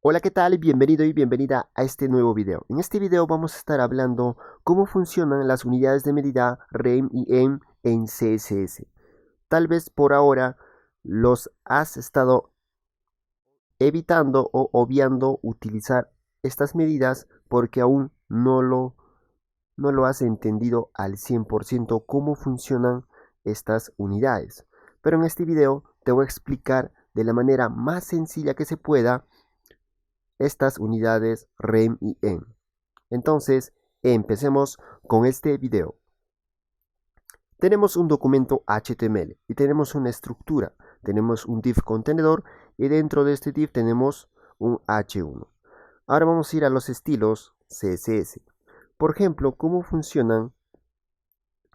Hola, ¿qué tal? Bienvenido y bienvenida a este nuevo video. En este video vamos a estar hablando cómo funcionan las unidades de medida REM y EM en CSS. Tal vez por ahora los has estado evitando o obviando utilizar estas medidas porque aún no lo has entendido al 100% cómo funcionan estas unidades. Pero en este video te voy a explicar de la manera más sencilla que se pueda estas unidades REM y EM. Entonces, empecemos con este video. Tenemos un documento HTML y tenemos una estructura. Tenemos un div contenedor y dentro de este div tenemos un H1. Ahora vamos a ir a los estilos CSS. Por ejemplo, ¿cómo funcionan?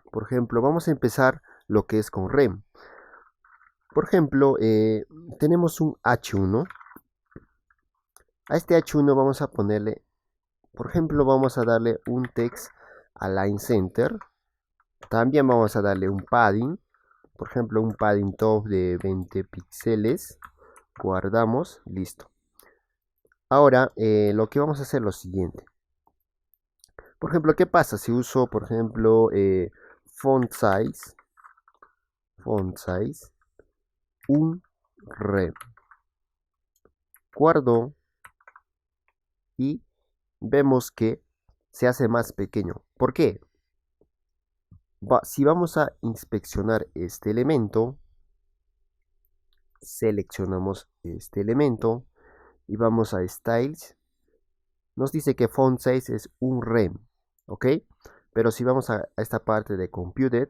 Por ejemplo, vamos a empezar lo que es con REM. Por ejemplo, tenemos un H1. A este H1 vamos a ponerle, por ejemplo, vamos a darle un text align center. También vamos a darle un padding, por ejemplo, un padding top de 20 píxeles. Guardamos, listo. Ahora, lo que vamos a hacer es lo siguiente. Por ejemplo, ¿qué pasa si uso, por ejemplo, font size, un rem? Guardo y vemos que se hace más pequeño. ¿Por qué? Si vamos a inspeccionar este elemento, seleccionamos este elemento y vamos a Styles, nos dice que font size es un rem, ¿ok? Pero si vamos a esta parte de Computed,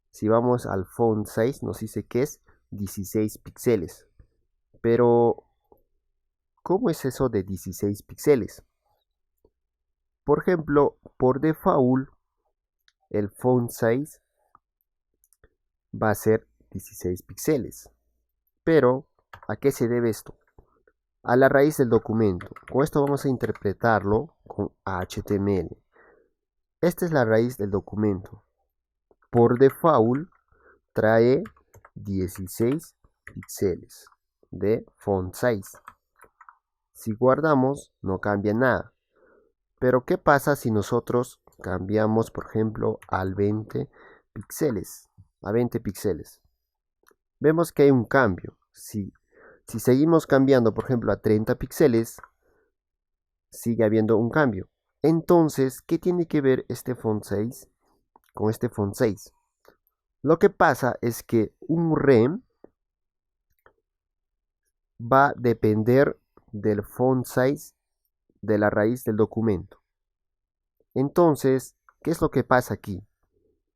si vamos al font size, nos dice que es 16 píxeles. Pero, ¿cómo es eso de 16 píxeles? Por ejemplo, por default, el font size va a ser 16 píxeles. Pero, ¿a qué se debe esto? A la raíz del documento. Con esto vamos a interpretarlo con HTML. Esta es la raíz del documento. Por default trae 16 píxeles de font size. Si guardamos no cambia nada. Pero ¿qué pasa si nosotros cambiamos, por ejemplo, al 20 píxeles? A 20 píxeles. Vemos que hay un cambio. Si seguimos cambiando, por ejemplo, a 30 píxeles, sigue habiendo un cambio. Entonces, ¿qué tiene que ver este font size con este font size? Lo que pasa es que un rem va a depender del font size de la raíz del documento. Entonces, ¿qué es lo que pasa aquí?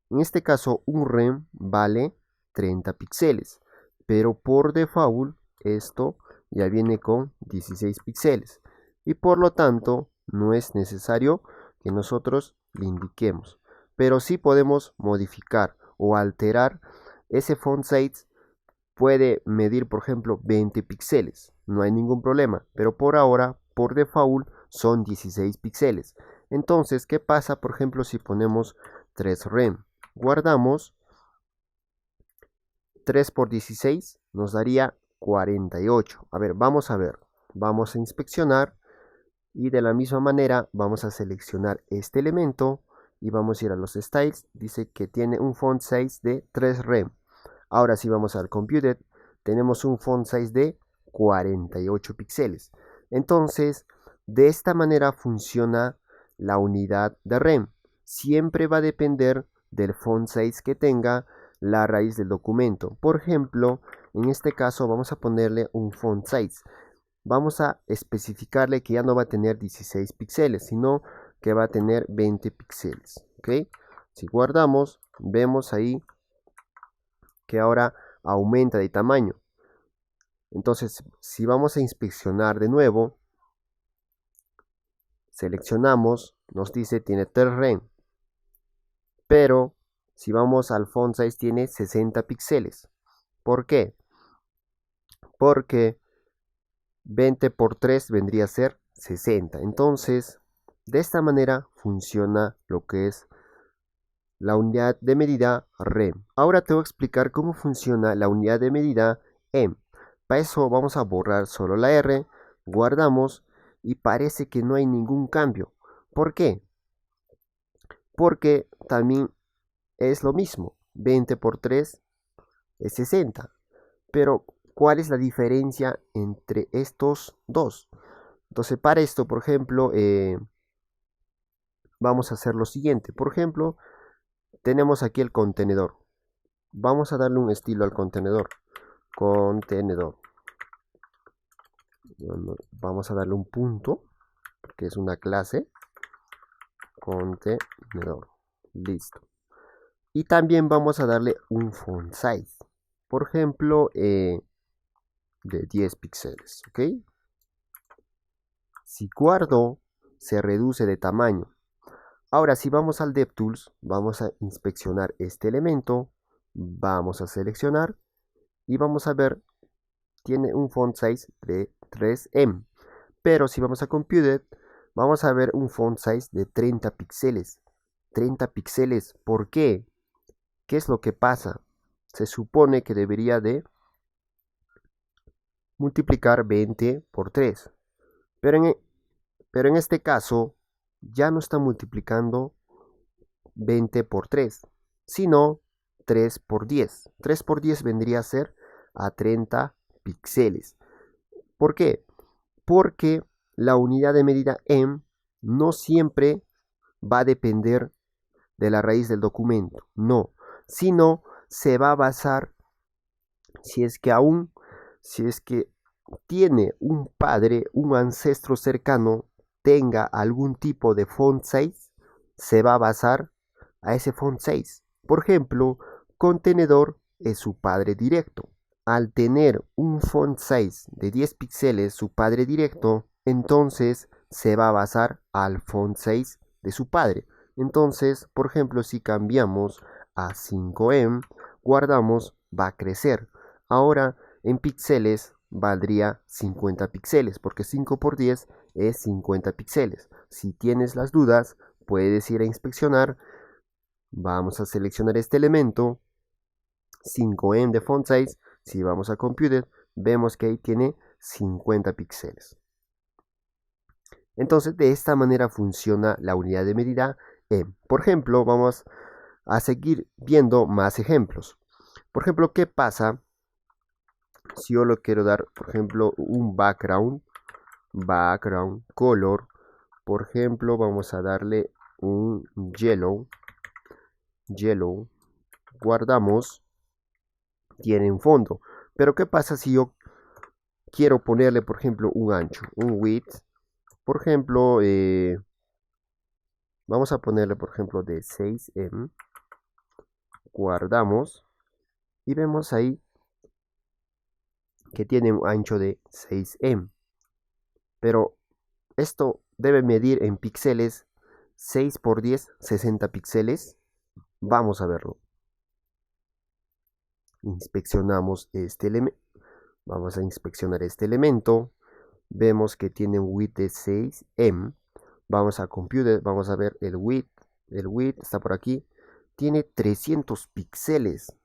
En este caso, un rem vale 30 píxeles, pero por default esto ya viene con 16 píxeles y por lo tanto no es necesario que nosotros le indiquemos, pero sí podemos modificar o alterar ese font size. Puede medir, por ejemplo, 20 píxeles, no hay ningún problema, pero por ahora, por default, son 16 píxeles. Entonces, ¿qué pasa, por ejemplo, si ponemos 3 rem? Guardamos 3 por 16, nos daría 48. A ver, vamos a inspeccionar y de la misma manera vamos a seleccionar este elemento y vamos a ir a los styles. Dice que tiene un font size de 3 rem. Ahora si vamos al Computed, tenemos un font size de 48 píxeles. Entonces, de esta manera funciona la unidad de rem. Siempre va a depender del font size que tenga la raíz del documento. Por ejemplo, en este caso vamos a ponerle un font size. Vamos a especificarle que ya no va a tener 16 píxeles, sino que va a tener 20 píxeles. ¿Ok? Si guardamos, vemos ahí que ahora aumenta de tamaño. Entonces, si vamos a inspeccionar de nuevo, seleccionamos, nos dice tiene 3 rem, pero si vamos al font size tiene 60 píxeles. ¿Por qué? Porque 20 por 3 vendría a ser 60. Entonces, de esta manera funciona lo que es la unidad de medida rem. Ahora te voy a explicar cómo funciona la unidad de medida em. Para eso vamos a borrar solo la R Guardamos y parece que no hay ningún cambio. ¿Por qué? Porque también es lo mismo. 20 por 3 es 60. Pero, ¿cuál es la diferencia entre estos dos? Entonces, para esto, por ejemplo, vamos a hacer lo siguiente. Por ejemplo, tenemos aquí el contenedor. Vamos a darle un estilo al contenedor. Contenedor. Vamos a darle un punto, que es una clase. Contenedor. Listo. Y también vamos a darle un font size. Por ejemplo, de 10 píxeles. ¿Ok? Si guardo, se reduce de tamaño. Ahora, si vamos al DevTools, vamos a inspeccionar este elemento. Vamos a seleccionar y vamos a ver, tiene un font size de 3M. Pero si vamos a Computed, vamos a ver un font size de 30 píxeles. 30 píxeles, ¿por qué? ¿Qué es lo que pasa? Se supone que debería de multiplicar 20 por 3. Pero en este caso, ya no está multiplicando 20 por 3, sino 3 por 10. 3 por 10 vendría a ser a 30 píxeles. ¿Por qué? Porque la unidad de medida em no siempre va a depender de la raíz del documento, no, sino se va a basar si es que tiene un padre, un ancestro cercano, tenga algún tipo de font size, se va a basar a ese font size. Por ejemplo, contenedor es su padre directo. Al tener un font size de 10 píxeles su padre directo, entonces se va a basar al font size de su padre. Entonces, por ejemplo, si cambiamos a 5M, guardamos, va a crecer. Ahora, en píxeles valdría 50 píxeles, porque 5 por 10 es 50 píxeles. Si tienes las dudas, puedes ir a inspeccionar. Vamos a seleccionar este elemento, 5M de font size. Si vamos a Computed, vemos que ahí tiene 50 píxeles. Entonces, de esta manera funciona la unidad de medida em. Por ejemplo, vamos a seguir viendo más ejemplos. Por ejemplo, ¿qué pasa si yo lo quiero dar, por ejemplo, un background color? Por ejemplo, vamos a darle un yellow, guardamos, tiene un fondo. Pero ¿qué pasa si yo quiero ponerle, por ejemplo, un ancho, un width? Por ejemplo, vamos a ponerle, por ejemplo, de 6M, guardamos y vemos ahí que tiene un ancho de 6M. Pero esto debe medir en píxeles. 6 por 10, 60 píxeles. Vamos a verlo. Inspeccionamos este elemento. Vamos a inspeccionar este elemento. Vemos que tiene un width de 6M. Vamos a Computer. Vamos a ver el width. El width está por aquí. Tiene 300 píxeles.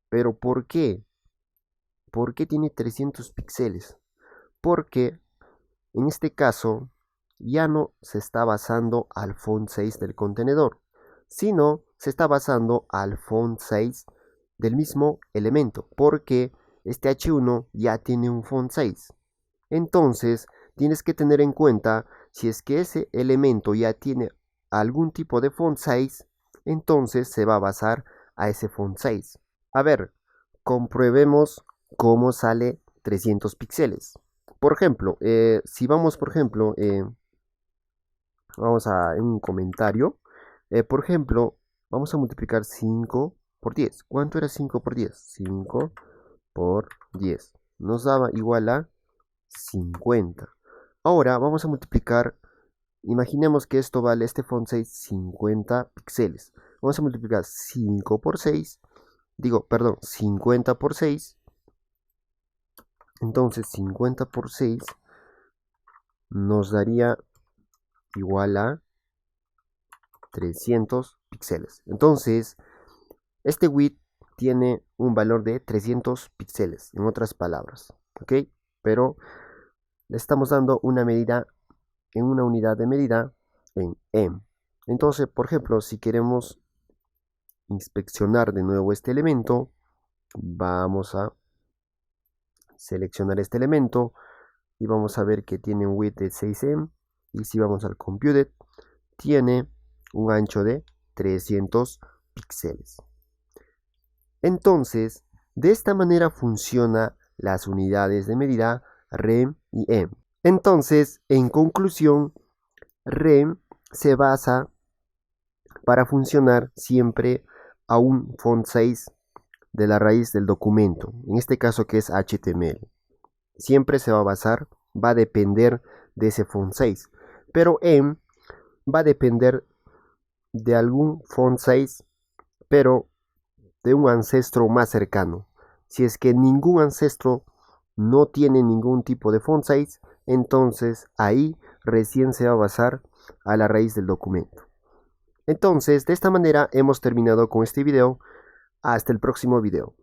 ¿Pero por qué? ¿Por qué tiene 300 píxeles? Porque en este caso ya no se está basando al font size del contenedor, sino se está basando al font size del mismo elemento, porque este H1 ya tiene un font size. Entonces, tienes que tener en cuenta, si es que ese elemento ya tiene algún tipo de font size, entonces se va a basar a ese font size. A ver, compruebemos cómo sale 300 píxeles. Por ejemplo, si vamos, por ejemplo, vamos a un comentario. Por ejemplo, vamos a multiplicar 5 por 10. ¿Cuánto era 5 por 10? 5 por 10. Nos daba igual a 50. Ahora vamos a multiplicar. Imaginemos que esto vale, este font size, 50 píxeles. Vamos a multiplicar 5 por 6. Digo, perdón, 50 por 6. Entonces 50 por 6 nos daría igual a 300 píxeles. Entonces, este width tiene un valor de 300 píxeles, en otras palabras, ¿ok? Pero le estamos dando una medida en una unidad de medida en em. Entonces, por ejemplo, si queremos inspeccionar de nuevo este elemento, vamos a seleccionar este elemento y vamos a ver que tiene un width de 6em, y si vamos al computed, tiene un ancho de 300 píxeles. Entonces, de esta manera funciona las unidades de medida rem y em. Entonces, en conclusión, rem se basa para funcionar siempre a un font size de la raíz del documento, en este caso que es HTML. Siempre se va a basar, va a depender de ese font size, pero em va a depender de algún font size, pero de un ancestro más cercano. Si es que ningún ancestro no tiene ningún tipo de font size, entonces ahí recién se va a basar a la raíz del documento. Entonces, de esta manera hemos terminado con este video. Hasta el próximo video.